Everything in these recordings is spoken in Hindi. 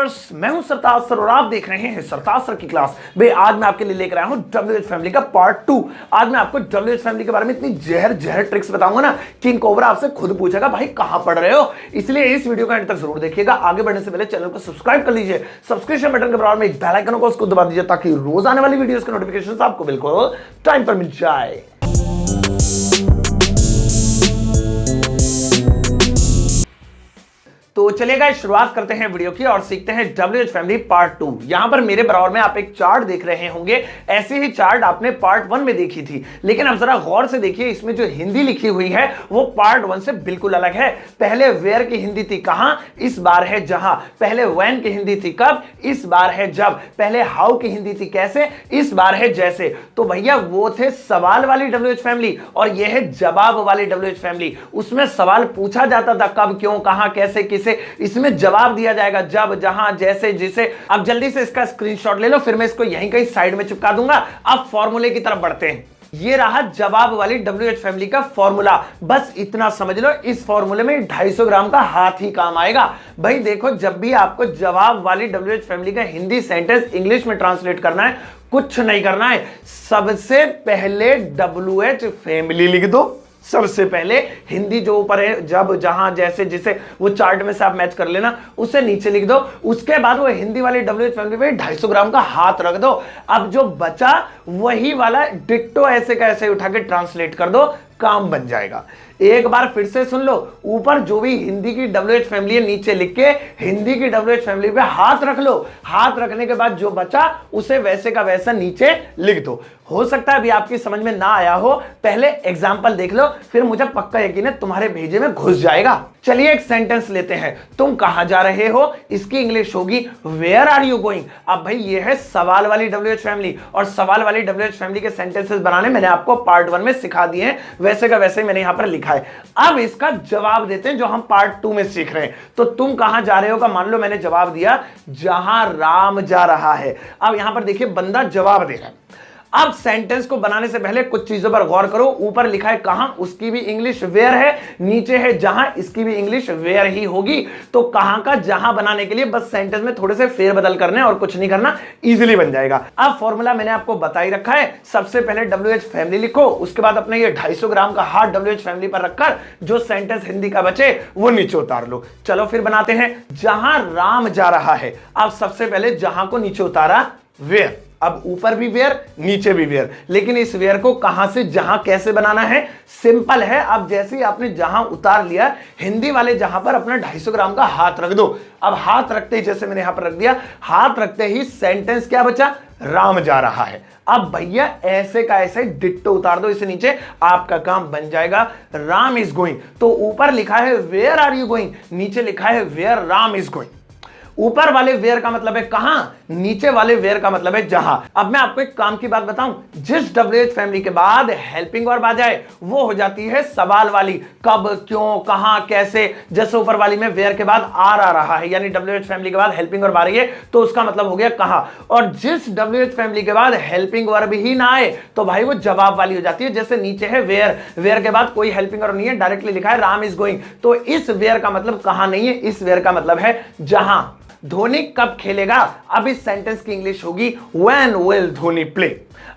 व्यूअर्स, मैं हूं सरताज सर और आप देख रहे हैं सरताज सर की क्लास। भाई आज मैं आपके लिए लेकर आया हूं WH फैमिली का पार्ट 2। आज मैं आपको WH फैमिली के बारे में इतनी जहर ट्रिक्स बताऊंगा ना कि इन कोबरा आपसे खुद पूछेगा भाई कहां पढ़ रहे हो। इसलिए इस वीडियो का अंत तक जरूर देखिएगा। आगे बढ़ने से पहले चैनल को सब्सक्राइब कर लीजिए, सब्सक्रिप्शन बटन के बराबर में एक बेल आइकन को उसको दबा दीजिए ताकि रोज आने वाली वीडियोस के नोटिफिकेशंस आपको बिल्कुल टाइम पर मिल जाए। तो चलिएगा शुरुआत करते हैं वीडियो की और सीखते हैं WH फैमिली पार्ट 2। यहां पर मेरे बराबर में आप एक चार्ट देख रहे होंगे। ऐसी ही चार्ट आपने पार्ट 1 में देखी थी, लेकिन अब जरा गौर से देखिए, इसमें जो हिंदी लिखी हुई है वो पार्ट 1 से बिल्कुल अलग है। पहले वेयर की हिंदी थी कहां, इस बार है जहां। पहले व्हेन की हिंदी थी कब, इस बार है जब। पहले हाउ की हिंदी थी कैसे, इस बार है जैसे। तो भैया वो थे सवाल वाली WH फैमिली और ये है जवाब वाली WH फैमिली। उसमें सवाल पूछा जाता था कब, क्यों, कहां, कैसे, किसे। इसमें जवाब दिया जाएगा जब, जहां, जैसे, जिसे। अब जल्दी से इसका स्क्रीनशॉट ले लो, फिर मैं इसको यहीं कहीं साइड में चिपका दूंगा। अब फॉर्मूले की तरफ बढ़ते हैं। ये रहा जवाब वाली WH फैमिली का फॉर्मूला। बस इतना समझ लो, इस फॉर्मूले में 250 ग्राम का हाथ ही काम आएगा। भाई देखो, जब भी आपको जवाब वाली WH फैमिली का हिंदी सेंटेंस इंग्लिश में ट्रांसलेट करना है, कुछ नहीं करना है, सबसे पहले WH फैमिली लिख दो। सबसे पहले हिंदी जो ऊपर है जब, जहां, जैसे, जिसे, वो चार्ट में से आप मैच कर लेना, उसे नीचे लिख दो। उसके बाद वो हिंदी वाली WH फैमिली में 250 ग्राम का हाथ रख दो। अब जो बचा वही वाला डिट्टो ऐसे का ऐसे उठा के ट्रांसलेट कर दो, काम बन जाएगा। एक बार फिर से सुन लो, ऊपर जो भी हिंदी की WH फैमिली है नीचे लिख के हिंदी की WH फैमिली पे हाथ रख लो। हाथ रखने के बाद जो बचा उसे वैसे का वैसा नीचे लिख दो। हो सकता है अभी आपकी समझ में ना आया हो, पहले एग्जाम्पल देख लो, फिर मुझे पक्का यकीन है तुम्हारे भेजे में घुस जाएगा। चलिए एक सेंटेंस लेते हैं। तुम कहां जा रहे हो, इसकी इंग्लिश होगी वेयर आर यू गोइंग। अब भाई ये है सवाल वाली WH फैमिली और सवाल वाली WH फैमिली के सेंटेंसेस बनाने मैंने आपको पार्ट 1 में सिखा दिए हैं, वैसे का वैसे मैंने यहां पर लिखा है। अब इसका जवाब देते हैं जो हम पार्ट 2 में सीख रहे हैं। तो तुम कहां जा रहे हो का मान लो मैंने जवाब दिया जहां राम जा रहा है। अब यहां पर देखिए बंदा जवाब दे रहा है। अब सेंटेंस को बनाने से पहले कुछ चीजों पर गौर करो। ऊपर लिखा है कहां, उसकी भी इंग्लिश वेयर है। नीचे है जहां, इसकी भी इंग्लिश वेयर ही होगी। तो कहां का जहां बनाने के लिए बस सेंटेंस में थोड़े से फेरबदल करने और कुछ नहीं करना, इजीली बन जाएगा। अब फॉर्मूला मैंने आपको बता ही रखा है। सबसे पहले WH फैमिली लिखो, उसके बाद अपने ये 250 ग्राम का हाथ WH फैमिली पर रखकर जो सेंटेंस हिंदी का बचे वो नीचे उतार लो। चलो फिर बनाते हैं। जहां राम जा रहा है। अब सबसे पहले जहां को नीचे उतारा, वेयर। अब ऊपर भी वेयर, नीचे भी वेयर, लेकिन इस वेयर को कहां से जहां कैसे बनाना है, सिंपल है। अब जैसे ही आपने जहां उतार लिया, हिंदी वाले जहां पर अपना 250 ग्राम का हाथ रख दो। अब हाथ रखते ही, जैसे मैंने यहां पर रख दिया, हाथ रखते ही सेंटेंस क्या बचा, राम जा रहा है। अब भैया ऐसे का ऐसे डिट्टो उतार दो इसे नीचे, आपका काम बन जाएगा राम इज गोइंग। तो ऊपर लिखा है वेयर आर यू गोइंग, नीचे लिखा है वेयर राम इज गोइंग। ऊपर वाले वेयर का मतलब है कहां, नीचे वाले वेयर का मतलब है जहां। अब मैं आपको एक काम की बात बताऊं, जिस WH फैमिली के बाद हेल्पिंग वर्ब आ जाए वो हो जाती है सवाल वाली। कब, क्यों, कहां, कैसे। जैसे ऊपर वाली में वेयर के बाद आर आ रहा है, यानी WH फैमिली के बाद हेल्पिंग वर्ब आ रही है, तो उसका मतलब हो गया कहां। और जिस WH फैमिली के बाद हेल्पिंग वर्ब ही ना आए तो भाई वो जवाब वाली हो जाती है। जैसे नीचे है वेयर, वेयर के बाद कोई हेल्पिंग वर्ब नहीं है, डायरेक्टली लिखा है राम इज गोइंग, तो इस वेयर का मतलब कहां नहीं है, इस वेयर का मतलब है जहां। धोनी कब खेलेगा, अब इस सेंटेंस की इंग्लिश होगी व्हेन विल धोनी प्ले।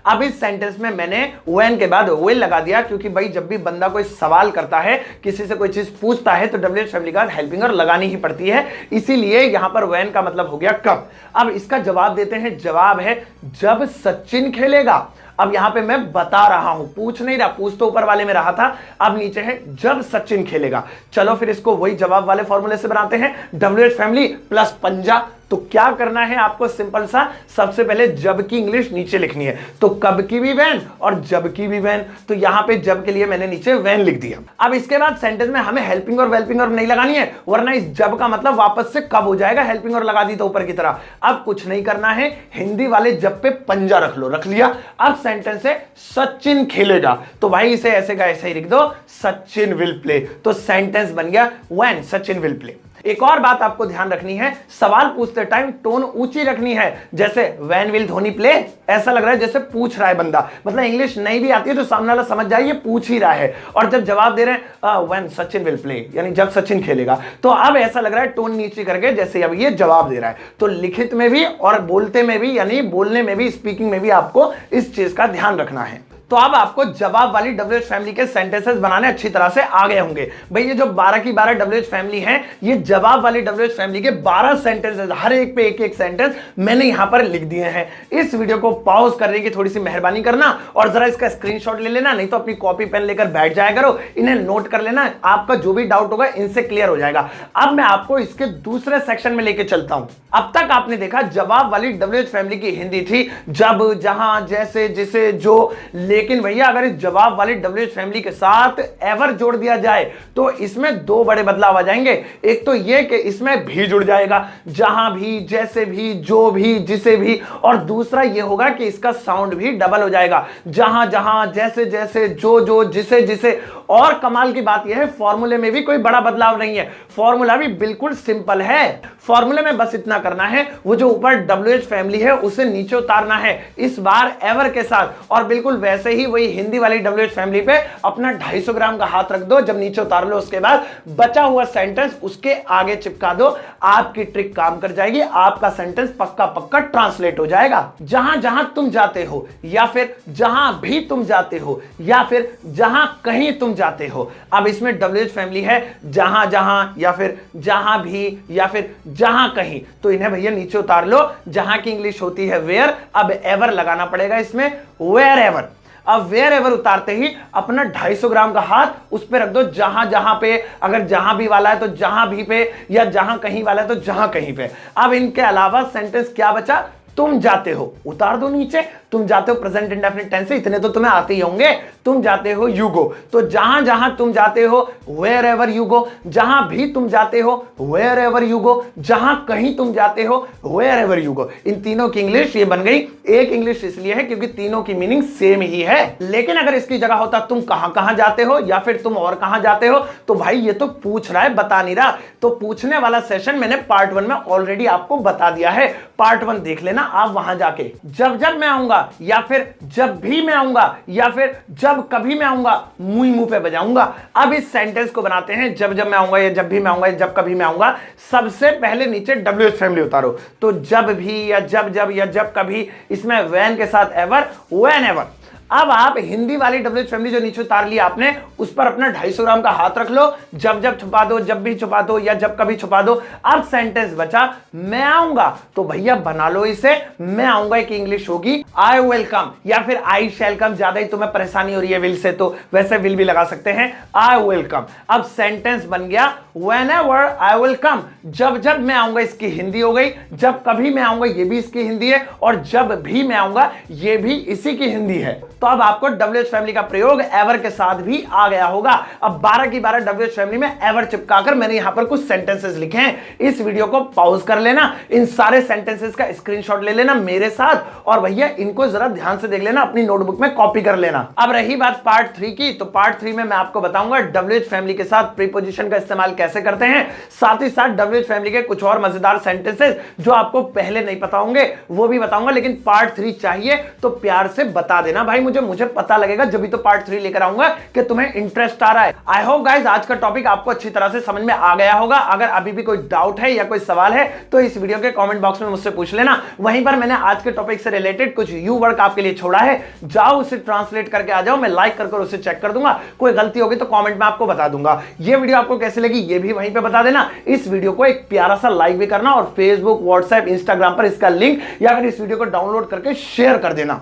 अब इस सेंटेंस में मैंने व्हेन के बाद विल लगा दिया, क्योंकि भाई जब भी बंदा कोई सवाल करता है, किसी से कोई चीज पूछता है, तो WH फैमिली का हेल्पिंग वर्ब लगानी ही पड़ती है। इसीलिए यहां पर व्हेन का मतलब हो गया कब। अब इसका जवाब देते हैं। जवाब है जब सचिन खेलेगा। अब यहां पे मैं बता रहा हूं, पूछ नहीं रहा, पूछ तो ऊपर वाले में रहा था, अब नीचे है जब सचिन खेलेगा। चलो फिर इसको वही जवाब वाले फॉर्मूले से बनाते हैं, WH फैमिली प्लस पंजा। तो क्या करना है आपको, सिंपल सा, सबसे पहले जब की इंग्लिश नीचे लिखनी है। तो कब की भी वैन और जब की भी वैन, तो यहां पे जब के लिए मैंने नीचे वैन लिख दिया। अब इसके बाद सेंटेंस में हमें हेल्पिंग और वेल्पिंग और नहीं लगानी है, वरना इस जब का मतलब वापस से कब हो जाएगा, हेल्पिंग और लगा दी तो ऊपर की तरह। अब कुछ नहीं करना है, हिंदी वाले जब पे पंजा रख लो, रख लिया। अब सेंटेंस है सचिन खेलेगा, तो भाई इसे ऐसे का ऐसे ही लिख दो, सचिन विल प्ले। तो सेंटेंस बन गया व्हेन सचिन विल प्ले। एक और बात आपको ध्यान रखनी है, सवाल पूछते टाइम टोन ऊंची रखनी है। जैसे व्हेन विल धोनी प्ले, ऐसा लग रहा है जैसे पूछ रहा है बंदा, मतलब इंग्लिश नहीं भी आती है तो सामने वाला समझ जाए ये पूछ ही रहा है। और जब जवाब दे रहे हैं व्हेन सचिन विल प्ले, यानी जब सचिन खेलेगा, तो अब ऐसा लग रहा है टोन नीचे करके जैसे अब ये जवाब दे रहा है। तो लिखित में भी और बोलते में भी, यानी बोलने में भी, स्पीकिंग में भी आपको इस चीज का ध्यान रखना है। तो अब आपको जवाब वाली WH फैमिली के सेंटेंसेस बनाने अच्छी तरह से आ गए होंगे। भाई ये जो 12 की 12 WH फैमिली हैं, ये जवाब वाली WH फैमिली के 12 सेंटेंसेस, हर एक पे एक एक सेंटेंस मैंने यहां पर लिख दिए हैं। इस वीडियो को पॉज करने की थोड़ी सी मेहरबानी करना और जरा इसका स्क्रीनशॉट ले लेना, नहीं तो अपनी कॉपी पेन लेकर बैठ जाया करो, इन्हें नोट कर लेना, आपका जो भी डाउट होगा इनसे क्लियर हो जाएगा। अब मैं आपको इसके दूसरे सेक्शन में लेके चलता हूं। अब तक आपने देखा जवाब वाली WH फैमिली की हिंदी थी जब, जहां, जैसे, जिसे, जो, लेकिन भैया अगर इस जवाब वाली WH फैमिली के साथ एवर जोड़ दिया जाए तो इसमें दो बड़े बदलाव आ जाएंगे। एक तो यह कि इसमें भी जुड़ जाएगा, जहां भी, जैसे भी, जो भी, जिसे भी, और दूसरा यह होगा कि इसका साउंड भी डबल हो जाएगा, जहां जहां, जैसे जैसे, जो जो, जिसे जिसे। और कमाल की बात यह है, फॉर्मूले में भी कोई बड़ा बदलाव नहीं है, फॉर्मूला भी बिल्कुल सिंपल है। फॉर्मूले में बस इतना करना है, वो जो ऊपर WH फैमिली है उसे नीचे उतारना है, इस बार एवर के साथ, और बिल्कुल वैसे ही वही हिंदी वाली WH फैमिली पे अपना 250 ग्राम का हाथ रख दो। जब नीचे उतार लो उसके बाद बचा हुआ सेंटेंस उसके आगे चिपका दो, आपकी ट्रिक काम कर जाएगी, आपका सेंटेंस पक्का पक्का ट्रांसलेट हो जाएगा। जहां जहां तुम जाते हो, या फिर जहां भी तुम जाते हो, या फिर जहां कहीं तुम जाते हो। अब इसमें WH फैमिली है जहां जहां, या फिर जहां भी, या फिर जहां कहीं, तो इन्हें भैया नीचे उतार लो। जहां की इंग्लिश होती है वेयर, अब एवर लगाना पड़ेगा इसमें, वेयर एवर। अब वेयर एवर उतारते ही अपना 250 ग्राम का हाथ उस पे रख दो, जहां जहां पे, अगर जहां भी वाला है तो जहां भी पे, या जहां कहीं वाला है तो जहां कहीं पे। अब इनके अलावा सेंटेंस क्या बचा, तुम जाते हो, उतार दो नीचे। तुम जाते हो प्रेजेंट इंडेफिनिट टेंस से, इतने तो तुम्हें आते ही होंगे। तुम जाते हो यू गो, तो जहां जहां तुम जाते हो वेयर एवर यू गो, जहां भी तुम जाते हो वेयर एवर यू गो, जहां कहीं तुम जाते हो वेयर एवर यू गो। इन तीनों की इंग्लिश ये बन गई एक इंग्लिश, इसलिए है क्योंकि तीनों की मीनिंग सेम ही है। लेकिन अगर इसकी जगह होता तुम कहां कहां जाते हो, या फिर तुम और कहां जाते हो, तो भाई ये तो पूछ रहा है, बता नहीं रहा। तो पूछने वाला सेशन मैंने पार्ट 1 में ऑलरेडी आपको बता दिया है, पार्ट 1 देख लेना आप वहां जाके। जब जब मैं आऊंगा, या फिर जब भी मैं आऊंगा, या फिर जब कभी मैं आऊंगा, मुंह पे बजाऊंगा। अब इस सेंटेंस को बनाते हैं, जब जब मैं आऊंगा, या जब भी मैं आऊंगा, या जब कभी मैं आऊंगा। सबसे पहले नीचे WH फैमिली उतारो, तो जब भी, या जब जब, या जब कभी, इसमें व्हेन के साथ एवर, व्हेन एवर। अब आप हिंदी वाली WH फैमिली जो नीचे उतार लिया आपने, उस पर अपना 250 ग्राम का हाथ रख लो, जब जब छुपा दो, जब भी छुपा दो, या जब कभी छुपा दो। अब सेंटेंस बचा मैं आऊंगा, तो भैया बना लो इसे, मैं आऊंगा की इंग्लिश होगी आई विल कम, या फिर आई शैल कम। ज्यादा ही तुम्हें परेशानी हो रही है विल से, तो वैसे विल भी लगा सकते हैं, आई विल कम। अब सेंटेंस बन गया व्हेनेवर आई विल कम, जब जब मैं आऊंगा इसकी हिंदी हो गई, जब कभी मैं आऊंगा ये भी इसकी हिंदी है, और जब भी मैं आऊंगा ये भी इसी की हिंदी है। तो अब आपको WH फैमिली का प्रयोग एवर के साथ भी आ गया होगा। अब 12 की 12 WH फैमिली में एवर चिपकाकर मैंने यहां पर कुछ सेंटेंसेस लिखे हैं। इस वीडियो को पॉज कर लेना, इन सारे सेंटेंसेस का स्क्रीनशॉट ले लेना मेरे साथ, और भैया इनको जरा ध्यान से देख लेना, अपनी नोटबुक में कॉपी कर लेना। अब रही बात पार्ट 3 की, तो पार्ट 3 में मैं आपको बताऊंगा WH फैमिली के साथ प्रीपोजिशन का इस्तेमाल कैसे करते हैं, साथ ही साथ WH फैमिली के कुछ और मजेदार सेंटेंसेस जो आपको पहले नहीं पता होंगे वो भी बताऊंगा। लेकिन पार्ट 3 चाहिए तो प्यार से बता देना भाई, मुझे पता लगेगा, जब भी तो पार्ट 3 लेकर आऊंगा कि तुम्हें इंटरेस्ट आ रहा है। आई होप गाइस आज का टॉपिक आपको अच्छी तरह से समझ में आ गया होगा। अगर अभी भी कोई डाउट है या कोई सवाल है तो इस वीडियो के कमेंट बॉक्स में मुझसे पूछ लेना। वहीं पर मैंने आज के टॉपिक से रिलेटेड कुछ यू वर्क आपके लिए छोड़ा है, जाओ उसे ट्रांसलेट करके आ जाओ, मैं लाइक कर उसे चेक कर दूंगा। कोई गलती होगी तो कमेंट में आपको बता दूंगा। ये वीडियो आपको कैसी लगी ये भी वहीं पे बता देना। इस वीडियो को एक प्यारा सा लाइक भी करना, और फेसबुक, व्हाट्सएप, इंस्टाग्राम पर इसका लिंक या फिर इस वीडियो को डाउनलोड करके शेयर कर देना।